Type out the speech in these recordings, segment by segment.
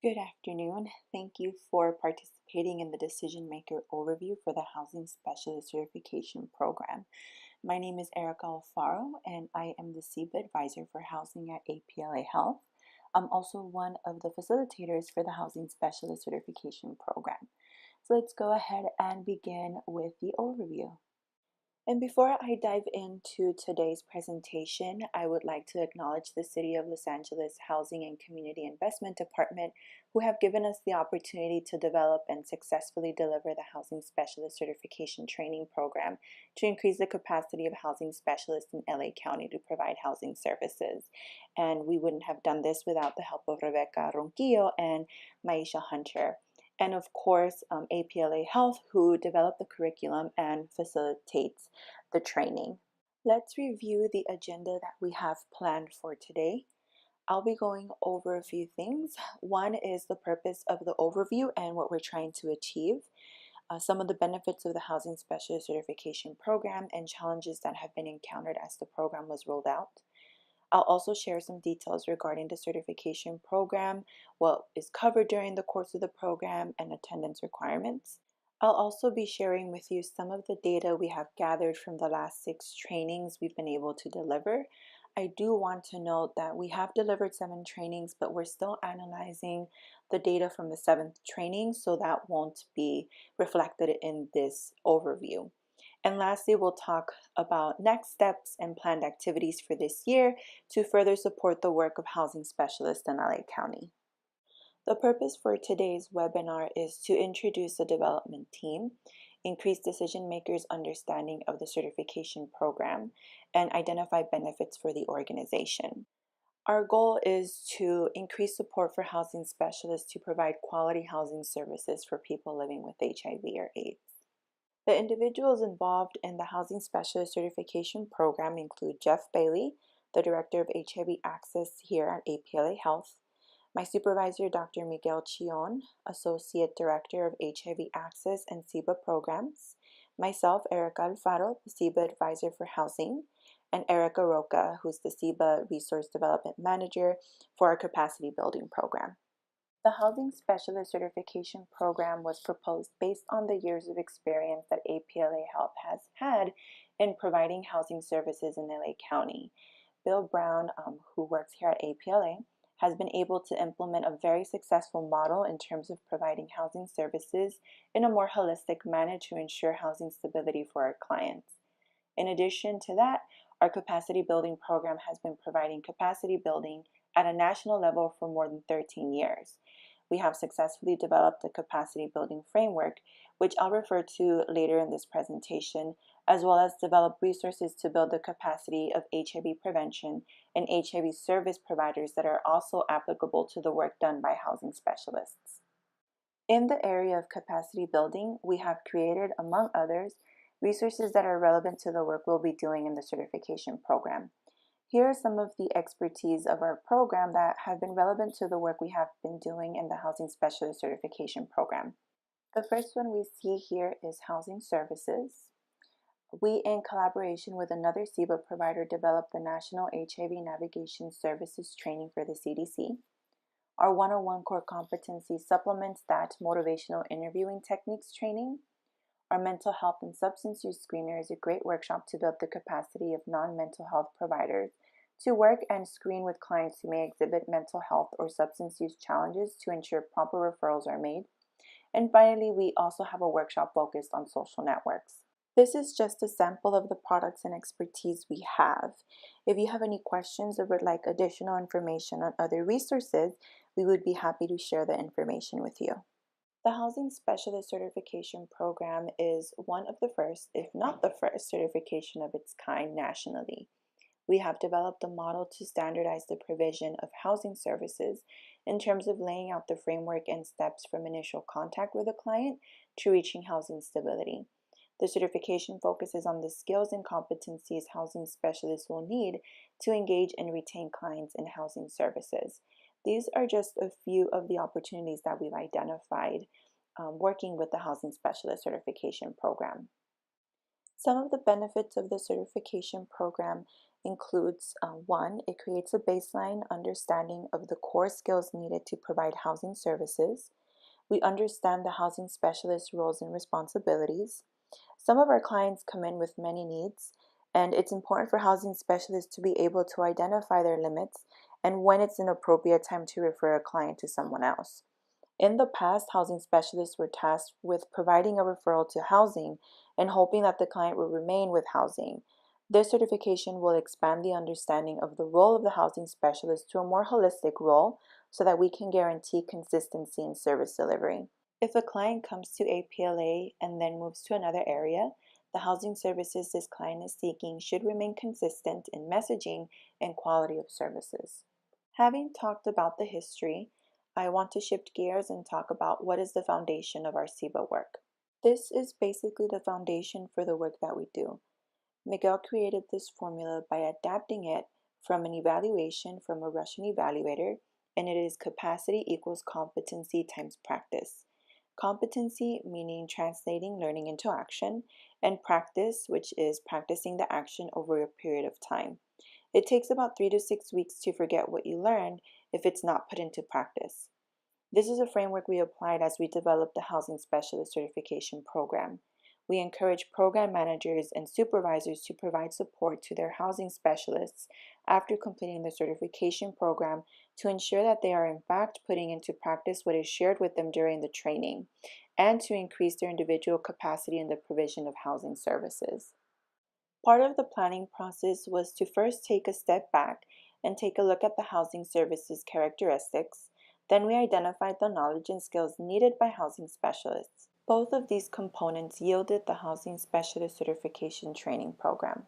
Good afternoon. Thank you for participating in the Decision Maker Overview for the Housing Specialist Certification Program. My name is Erica Alfaro, and I am the CEBA Advisor for Housing at APLA Health. I'm also one of the facilitators for the Housing Specialist Certification Program. So let's go ahead and begin with the overview. And before I dive into today's presentation, I would like to acknowledge the City of Los Angeles Housing and Community Investment Department, who have given us the opportunity to develop and successfully deliver the Housing Specialist Certification Training Program to increase the capacity of housing specialists in LA County to provide housing services. And we wouldn't have done this without the help of Rebecca Ronquillo and Maisha Hunter, and of course APLA Health, who developed the curriculum and facilitates the training. Let's review the agenda that we have planned for today. I'll be going over a few things. One is the purpose of the overview and what we're trying to achieve, some of the benefits of the Housing Specialist Certification Program and challenges that have been encountered as the program was rolled out. I'll also share some details regarding the certification program, what is covered during the course of the program, and attendance requirements. I'll also be sharing with you some of the data we have gathered from the last 6 trainings we've been able to deliver. I do want to note that we have delivered 7 trainings, but we're still analyzing the data from the 7th training, so that won't be reflected in this overview. And lastly, we'll talk about next steps and planned activities for this year to further support the work of housing specialists in LA County. The purpose for today's webinar is to introduce the development team, increase decision makers' understanding of the certification program, and identify benefits for the organization. Our goal is to increase support for housing specialists to provide quality housing services for people living with HIV or AIDS. The individuals involved in the Housing Specialist Certification Program include Jeff Bailey, the Director of HIV Access here at APLA Health, my supervisor, Dr. Miguel Chion, Associate Director of HIV Access and CEBA Programs, myself, Erica Alfaro, the CEBA Advisor for Housing, and Erica Roca, who's the CEBA Resource Development Manager for our Capacity Building Program. The Housing Specialist Certification Program was proposed based on the years of experience that APLA Health has had in providing housing services in LA County. Bill Brown, who works here at APLA, has been able to implement a very successful model in terms of providing housing services in a more holistic manner to ensure housing stability for our clients. In addition to that, our capacity building program has been providing capacity building at a national level for more than 13 years. We have successfully developed a capacity building framework, which I'll refer to later in this presentation, as well as develop resources to build the capacity of HIV prevention and HIV service providers that are also applicable to the work done by housing specialists. In the area of capacity building, we have created, among others, resources that are relevant to the work we'll be doing in the certification program. Here are some of the expertise of our program that have been relevant to the work we have been doing in the Housing Specialist Certification Program. The first one we see here is housing services. We, in collaboration with another CEBA provider, developed the National HIV Navigation Services Training for the CDC. Our 101 core competency supplements that motivational interviewing techniques training. Our mental health and substance use screener is a great workshop to build the capacity of non-mental health providers to work and screen with clients who may exhibit mental health or substance use challenges to ensure proper referrals are made. And finally, we also have a workshop focused on social networks. This is just a sample of the products and expertise we have. If you have any questions or would like additional information on other resources, we would be happy to share the information with you. The Housing Specialist Certification Program is one of the first, if not the first, certification of its kind nationally. We have developed a model to standardize the provision of housing services in terms of laying out the framework and steps from initial contact with a client to reaching housing stability. The certification focuses on the skills and competencies housing specialists will need to engage and retain clients in housing services. These are just a few of the opportunities that we've identified working with the Housing Specialist Certification Program. Some of the benefits of the certification program includes one, it creates a baseline understanding of the core skills needed to provide housing services. We understand the housing specialist roles and responsibilities. Some of our clients come in with many needs, and it's important for housing specialists to be able to identify their limits and when it's an appropriate time to refer a client to someone else. In the past, housing specialists were tasked with providing a referral to housing and hoping that the client would remain with housing. This certification will expand the understanding of the role of the housing specialist to a more holistic role so that we can guarantee consistency in service delivery. If a client comes to APLA and then moves to another area, the housing services this client is seeking should remain consistent in messaging and quality of services. Having talked about the history, I want to shift gears and talk about what is the foundation of our SEBA work. This is basically the foundation for the work that we do. Miguel created this formula by adapting it from an evaluation from a Russian evaluator, and it is capacity equals competency times practice. Competency meaning translating learning into action, and practice, which is practicing the action over a period of time. It takes about 3 to 6 weeks to forget what you learned if it's not put into practice. This is a framework we applied as we developed the Housing Specialist Certification Program. We encourage program managers and supervisors to provide support to their housing specialists after completing the certification program to ensure that they are in fact putting into practice what is shared with them during the training, and to increase their individual capacity in the provision of housing services. Part of the planning process was to first take a step back and take a look at the housing services characteristics. Then we identified the knowledge and skills needed by housing specialists. Both of these components yielded the Housing Specialist Certification Training Program.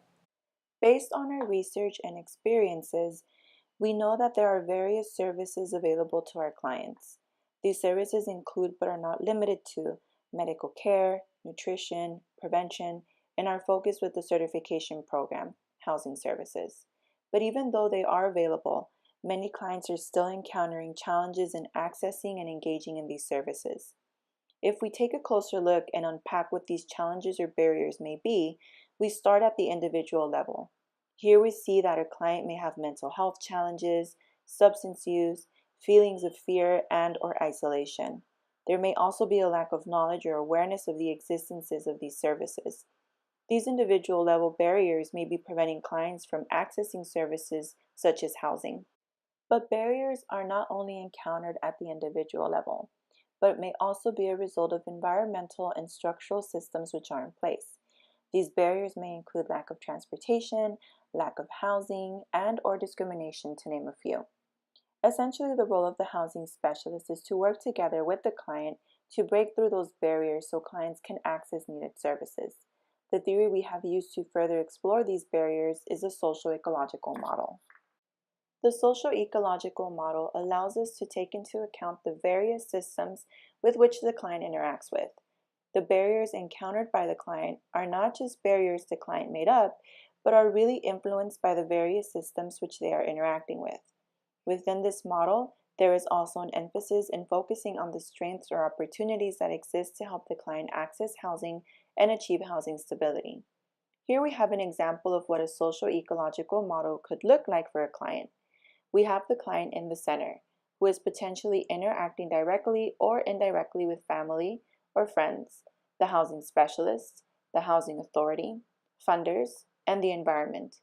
Based on our research and experiences, we know that there are various services available to our clients. These services include, but are not limited to, medical care, nutrition, prevention, and our focus with the certification program, housing services. But even though they are available, many clients are still encountering challenges in accessing and engaging in these services. If we take a closer look and unpack what these challenges or barriers may be, we start at the individual level. Here we see that a client may have mental health challenges, substance use, feelings of fear and/or isolation. There may also be a lack of knowledge or awareness of the existences of these services. These individual level barriers may be preventing clients from accessing services such as housing. But barriers are not only encountered at the individual level, but it may also be a result of environmental and structural systems which are in place. These barriers may include lack of transportation, lack of housing, and/or discrimination, to name a few. Essentially, the role of the housing specialist is to work together with the client to break through those barriers so clients can access needed services. The theory we have used to further explore these barriers is the socio-ecological model. The socio-ecological model allows us to take into account the various systems with which the client interacts with. The barriers encountered by the client are not just barriers the client made up, but are really influenced by the various systems which they are interacting with. Within this model, there is also an emphasis in focusing on the strengths or opportunities that exist to help the client access housing and achieve housing stability. Here we have an example of what a socio-ecological model could look like for a client. We have the client in the center, who is potentially interacting directly or indirectly with family or friends, the housing specialist, the housing authority, funders, and the environment.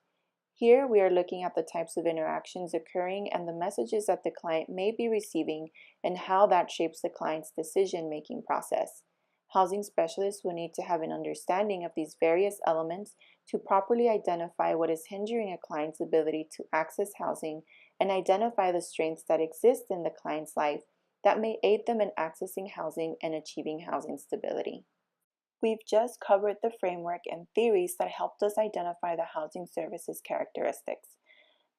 Here we are looking at the types of interactions occurring and the messages that the client may be receiving and how that shapes the client's decision-making process. Housing specialists will need to have an understanding of these various elements to properly identify what is hindering a client's ability to access housing and identify the strengths that exist in the client's life that may aid them in accessing housing and achieving housing stability. We've just covered the framework and theories that helped us identify the housing services characteristics.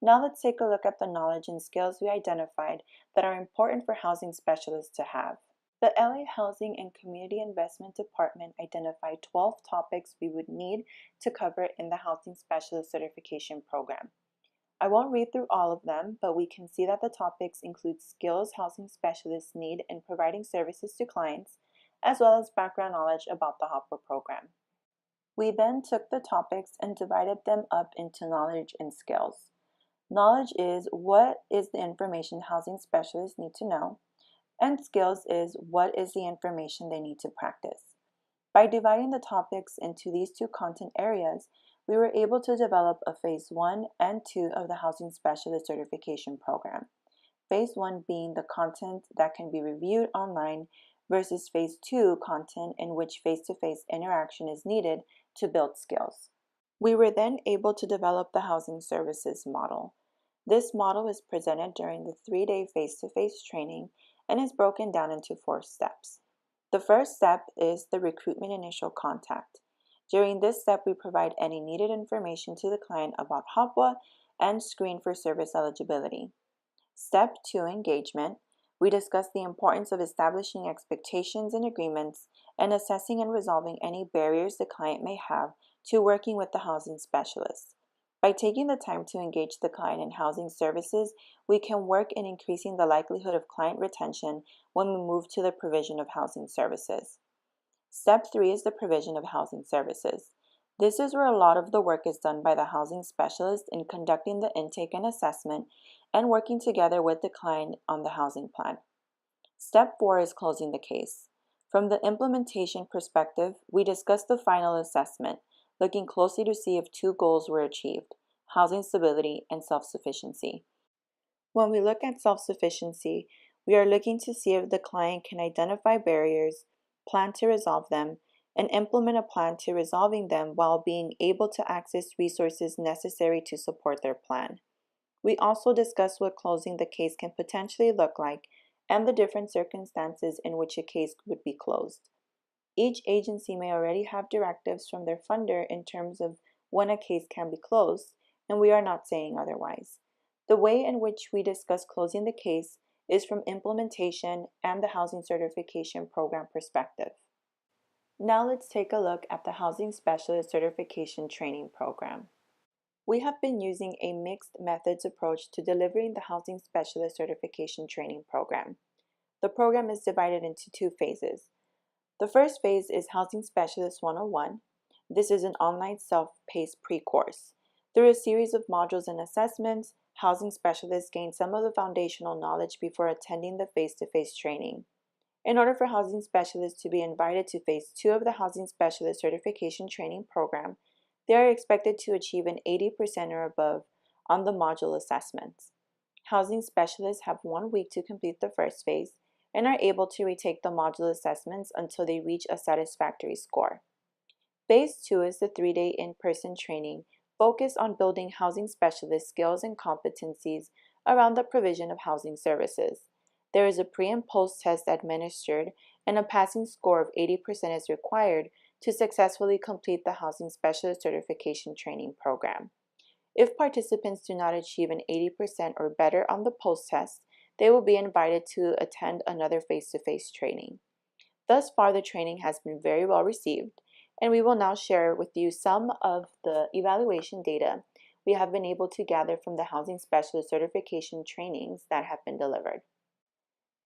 Now let's take a look at the knowledge and skills we identified that are important for housing specialists to have. The LA Housing and Community Investment Department identified 12 topics we would need to cover in the Housing Specialist Certification Program. I won't read through all of them, but we can see that the topics include skills housing specialists need in providing services to clients, as well as background knowledge about the HOPWA program. We then took the topics and divided them up into knowledge and skills. Knowledge is what is the information housing specialists need to know, and skills is what is the information they need to practice. By dividing the topics into these two content areas, we were able to develop a Phase 1 and 2 of the Housing Specialist Certification Program. Phase 1 being the content that can be reviewed online versus Phase 2 content in which face-to-face interaction is needed to build skills. We were then able to develop the housing services model. This model is presented during the 3-day face-to-face training and is broken down into 4 steps. The first step is the recruitment initial contact. During this step, we provide any needed information to the client about HOPWA and screen for service eligibility. Step 2, engagement. We discuss the importance of establishing expectations and agreements and assessing and resolving any barriers the client may have to working with the housing specialist. By taking the time to engage the client in housing services, we can work in increasing the likelihood of client retention when we move to the provision of housing services. Step 3 is the provision of housing services. This is where a lot of the work is done by the housing specialist in conducting the intake and assessment and working together with the client on the housing plan. Step 4 is closing the case. From the implementation perspective, we discuss the final assessment, looking closely to see if 2 goals were achieved: housing stability and self-sufficiency. When we look at self-sufficiency, we are looking to see if the client can identify barriers, plan to resolve them, and implement a plan to resolving them while being able to access resources necessary to support their plan. We also discuss what closing the case can potentially look like and the different circumstances in which a case would be closed. Each agency may already have directives from their funder in terms of when a case can be closed, and we are not saying otherwise. The way in which we discuss closing the case is from implementation and the housing certification program perspective. Now let's take a look at the Housing Specialist Certification Training Program. We have been using a mixed methods approach to delivering the Housing Specialist Certification Training Program. The program is divided into 2 phases. The first phase is Housing Specialist 101. This is an online self-paced pre-course. Through a series of modules and assessments, housing specialists gain some of the foundational knowledge before attending the face-to-face training. In order for housing specialists to be invited to Phase 2 of the Housing Specialist Certification Training Program, they are expected to achieve an 80% or above on the module assessments. Housing specialists have 1 week to complete the first phase and are able to retake the module assessments until they reach a satisfactory score. Phase 2 is the 3-day in-person training focused on building housing specialist skills and competencies around the provision of housing services. There is a pre- and post-test administered, and a passing score of 80% is required to successfully complete the Housing Specialist Certification Training Program. If participants do not achieve an 80% or better on the post-test, they will be invited to attend another face-to-face training. Thus far, the training has been very well received, and we will now share with you some of the evaluation data we have been able to gather from the Housing Specialist Certification trainings that have been delivered.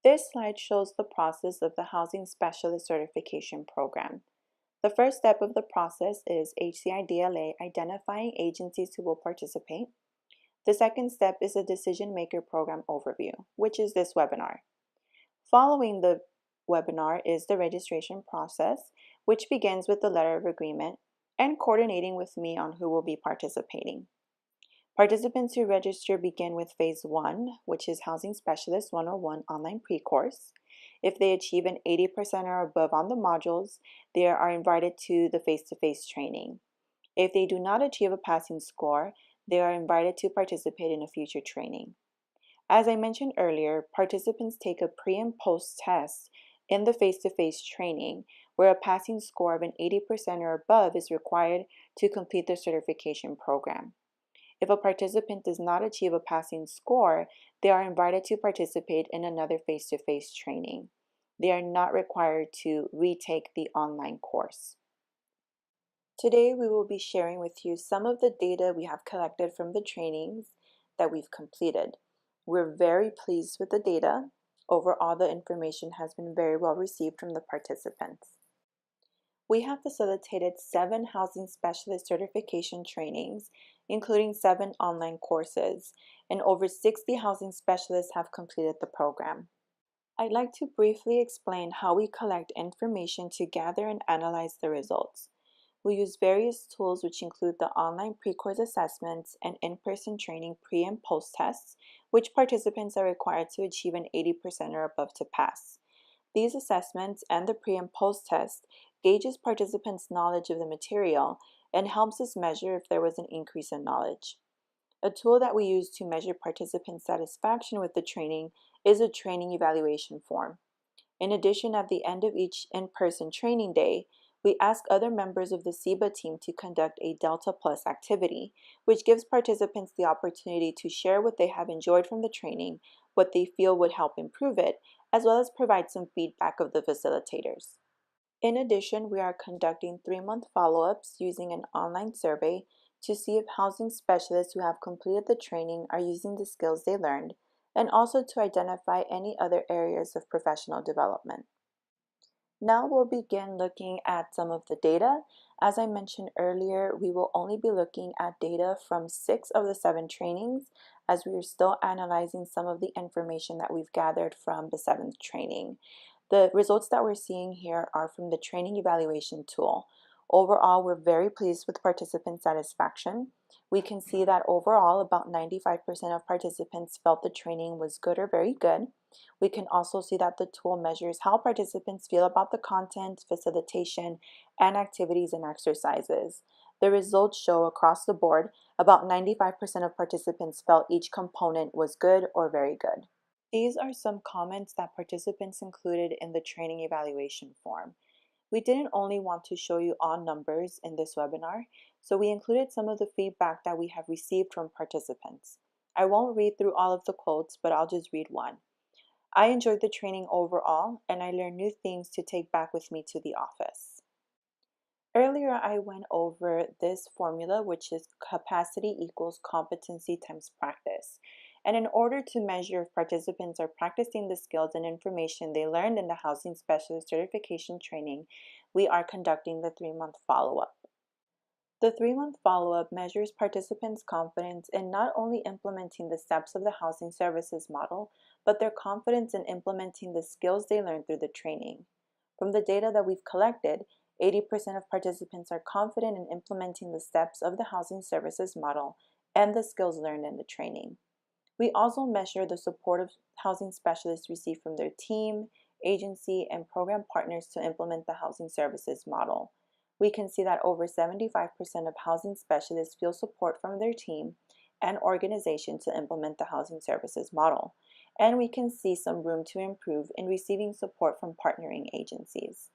This slide shows the process of the Housing Specialist Certification Program. The first step of the process is HCI-DLA identifying agencies who will participate. The second step is a Decision Maker Program overview, which is this webinar. Following the webinar is the registration process, which begins with the letter of agreement and coordinating with me on who will be participating. Participants who register begin with Phase 1, which is Housing Specialist 101 online pre-course. If they achieve an 80% or above on the modules, they are invited to the face-to-face training. If they do not achieve a passing score, they are invited to participate in a future training. As I mentioned earlier, participants take a pre- and post-test in the face-to-face training, where a passing score of an 80% or above is required to complete the certification program. If a participant does not achieve a passing score, they are invited to participate in another face-to-face training. They are not required to retake the online course. Today, we will be sharing with you some of the data we have collected from the trainings that we've completed. We're very pleased with the data. Overall, the information has been very well received from the participants. We have facilitated 7 housing specialist certification trainings, including 7 online courses, and over 60 housing specialists have completed the program. I'd like to briefly explain how we collect information to gather and analyze the results. We use various tools which include the online pre-course assessments and in-person training pre- and post-tests, which participants are required to achieve an 80% or above to pass. These assessments and the pre- and post-test gauges participants' knowledge of the material and helps us measure if there was an increase in knowledge. A tool that we use to measure participant satisfaction with the training is a training evaluation form. In addition, at the end of each in-person training day, we ask other members of the SEBA team to conduct a Delta Plus activity, which gives participants the opportunity to share what they have enjoyed from the training, what they feel would help improve it, as well as provide some feedback of the facilitators. In addition, we are conducting 3-month follow-ups using an online survey to see if housing specialists who have completed the training are using the skills they learned, and also to identify any other areas of professional development. Now we'll begin looking at some of the data. As I mentioned earlier, we will only be looking at data from 6 of the 7 trainings, as we are still analyzing some of the information that we've gathered from the 7th training. The results that we're seeing here are from the training evaluation tool. Overall, we're very pleased with participant satisfaction. We can see that overall, about 95% of participants felt the training was good or very good. We can also see that the tool measures how participants feel about the content, facilitation, and activities and exercises. The results show across the board about 95% of participants felt each component was good or very good. These are some comments that participants included in the training evaluation form. We didn't only want to show you all numbers in this webinar, so we included some of the feedback that we have received from participants. I won't read through all of the quotes, but I'll just read one. I enjoyed the training overall, and I learned new things to take back with me to the office. Earlier, I went over this formula, which is capacity equals competency times practice. And in order to measure if participants are practicing the skills and information they learned in the Housing Specialist Certification Training, we are conducting the 3-month follow-up. The 3-month follow-up measures participants' confidence in not only implementing the steps of the housing services model, but their confidence in implementing the skills they learned through the training. From the data that we've collected, 80% of participants are confident in implementing the steps of the housing services model and the skills learned in the training. We also measure the support of housing specialists receive from their team, agency, and program partners to implement the housing services model. We can see that over 75% of housing specialists feel support from their team and organization to implement the housing services model. And we can see some room to improve in receiving support from partnering agencies.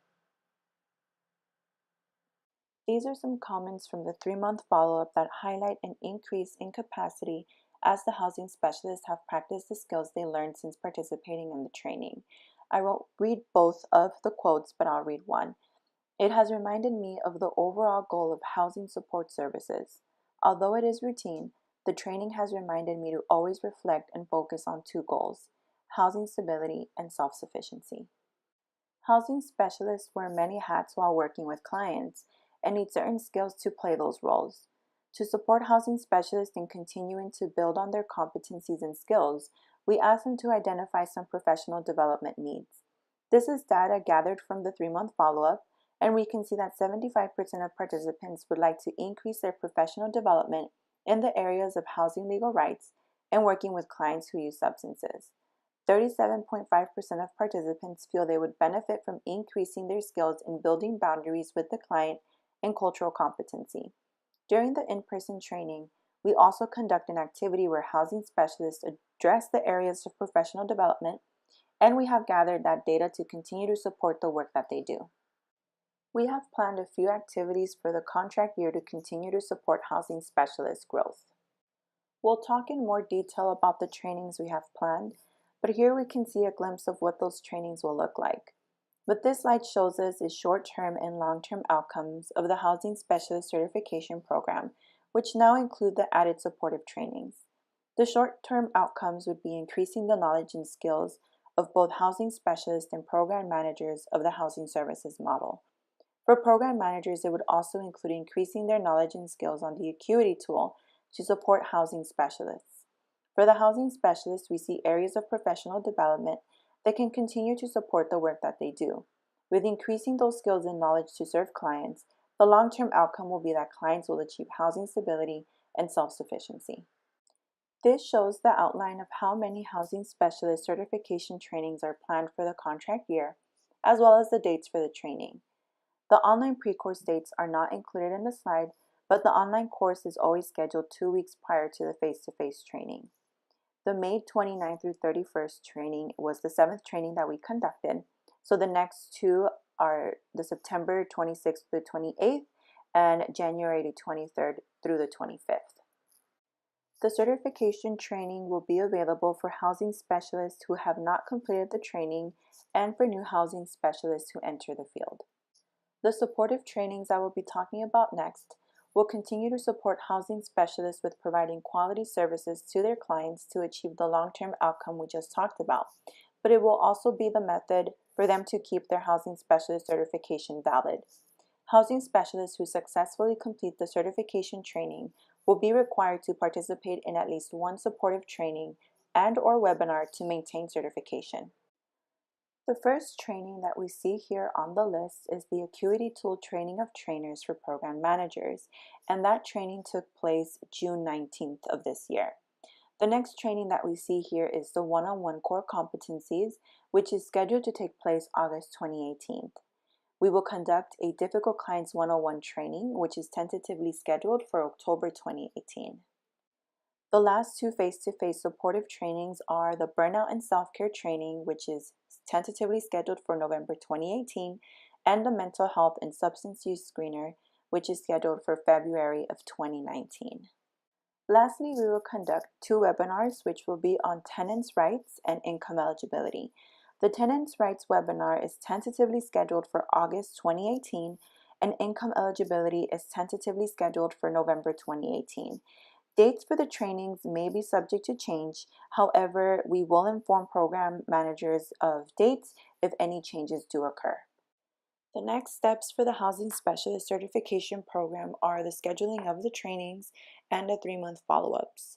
These are some comments from the 3-month follow-up that highlight an increase in capacity as the housing specialists have practiced the skills they learned since participating in the training. I won't read both of the quotes, but I'll read one. It has reminded me of the overall goal of housing support services. Although it is routine, the training has reminded me to always reflect and focus on 2 goals: housing stability and self-sufficiency. Housing specialists wear many hats while working with clients and need certain skills to play those roles. To support housing specialists in continuing to build on their competencies and skills, we ask them to identify some professional development needs. This is data gathered from the 3-month follow-up, and we can see that 75% of participants would like to increase their professional development in the areas of housing legal rights and working with clients who use substances. 37.5% of participants feel they would benefit from increasing their skills in building boundaries with the client and cultural competency. During the in-person training, we also conduct an activity where housing specialists address the areas of professional development, and we have gathered that data to continue to support the work that they do. We have planned a few activities for the contract year to continue to support housing specialist growth. We'll talk in more detail about the trainings we have planned, but here we can see a glimpse of what those trainings will look like. What this slide shows us is short-term and long-term outcomes of the Housing Specialist Certification Program, which now include the added supportive trainings. The short-term outcomes would be increasing the knowledge and skills of both housing specialists and program managers of the housing services model. For program managers, it would also include increasing their knowledge and skills on the Acuity tool to support housing specialists. For the housing specialists, we see areas of professional development that can continue to support the work that they do. With increasing those skills and knowledge to serve clients, the long-term outcome will be that clients will achieve housing stability and self-sufficiency. This shows the outline of how many housing specialist certification trainings are planned for the contract year, as well as the dates for the training. The online pre-course dates are not included in the slide, but the online course is always scheduled 2 weeks prior to the face-to-face training. The May 29th through 31st training was the 7th training that we conducted, so the next two are the September 26th through 28th and January 23rd through the 25th. The certification training will be available for housing specialists who have not completed the training and for new housing specialists who enter the field. The supportive trainings I will be talking about next will continue to support housing specialists with providing quality services to their clients to achieve the long-term outcome we just talked about, but it will also be the method for them to keep their housing specialist certification valid. Housing specialists who successfully complete the certification training will be required to participate in at least one supportive training and/or webinar to maintain certification. The first training that we see here on the list is the Acuity Tool Training of Trainers for Program Managers, and that training took place June 19th of this year. The next training that we see here is the One-on-One Core Competencies, which is scheduled to take place August 2018. We will conduct a Difficult Clients 101 training, which is tentatively scheduled for October 2018. The last two face-to-face supportive trainings are the Burnout and Self-Care training, which is tentatively scheduled for November 2018, and the Mental Health and Substance Use Screener, which is scheduled for February of 2019. Lastly, we will conduct two webinars, which will be on tenants' rights and income eligibility. The tenants' rights webinar is tentatively scheduled for August 2018, and income eligibility is tentatively scheduled for November 2018. Dates for the trainings may be subject to change. However, we will inform program managers of dates if any changes do occur. The next steps for the Housing Specialist Certification Program are the scheduling of the trainings and the 3-month follow-ups.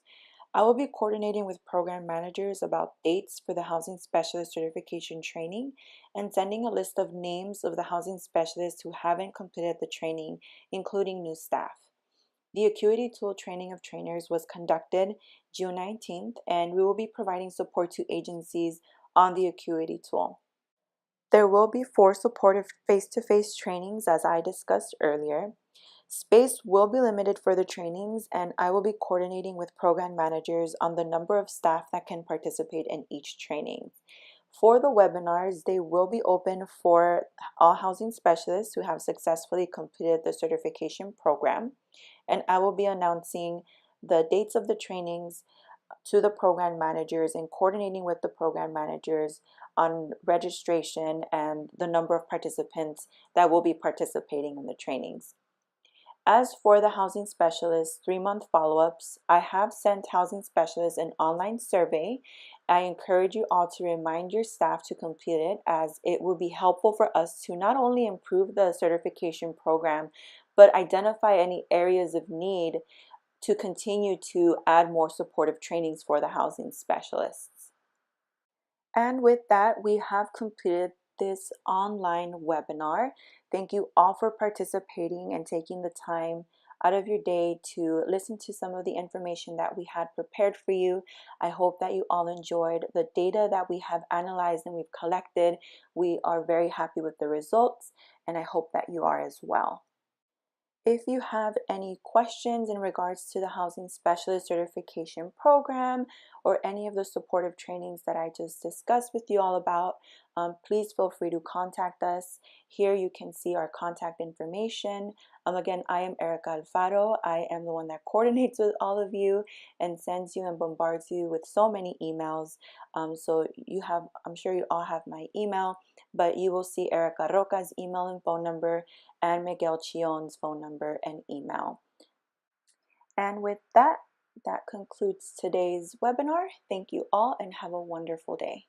I will be coordinating with program managers about dates for the Housing Specialist Certification Training and sending a list of names of the housing specialists who haven't completed the training, including new staff. The Acuity Tool Training of Trainers was conducted June 19th, and we will be providing support to agencies on the Acuity tool. There will be 4 supportive face-to-face trainings, as I discussed earlier. Space will be limited for the trainings, and I will be coordinating with program managers on the number of staff that can participate in each training. For the webinars, they will be open for all housing specialists who have successfully completed the certification program, and I will be announcing the dates of the trainings to the program managers and coordinating with the program managers on registration and the number of participants that will be participating in the trainings. As for the housing specialists 3-month follow-ups, I have sent housing specialists an online survey. I encourage you all to remind your staff to complete it, as it will be helpful for us to not only improve the certification program, but identify any areas of need to continue to add more supportive trainings for the housing specialists. And with that, we have completed this online webinar. Thank you all for participating and taking the time out of your day to listen to some of the information that we had prepared for you. I hope that you all enjoyed the data that we have analyzed and we've collected. We are very happy with the results, and I hope that you are as well. If you have any questions in regards to the Housing Specialist Certification Program or any of the supportive trainings that I just discussed with you all about, please feel free to contact us. Here you can see our contact information. Again, I am Erica Alfaro. I am the one that coordinates with all of you and sends you and bombards you with so many emails. So I'm sure you all have my email, but you will see Erica Roca's email and phone number, and Miguel Chion's phone number and email. And with that, that concludes today's webinar. Thank you all and have a wonderful day.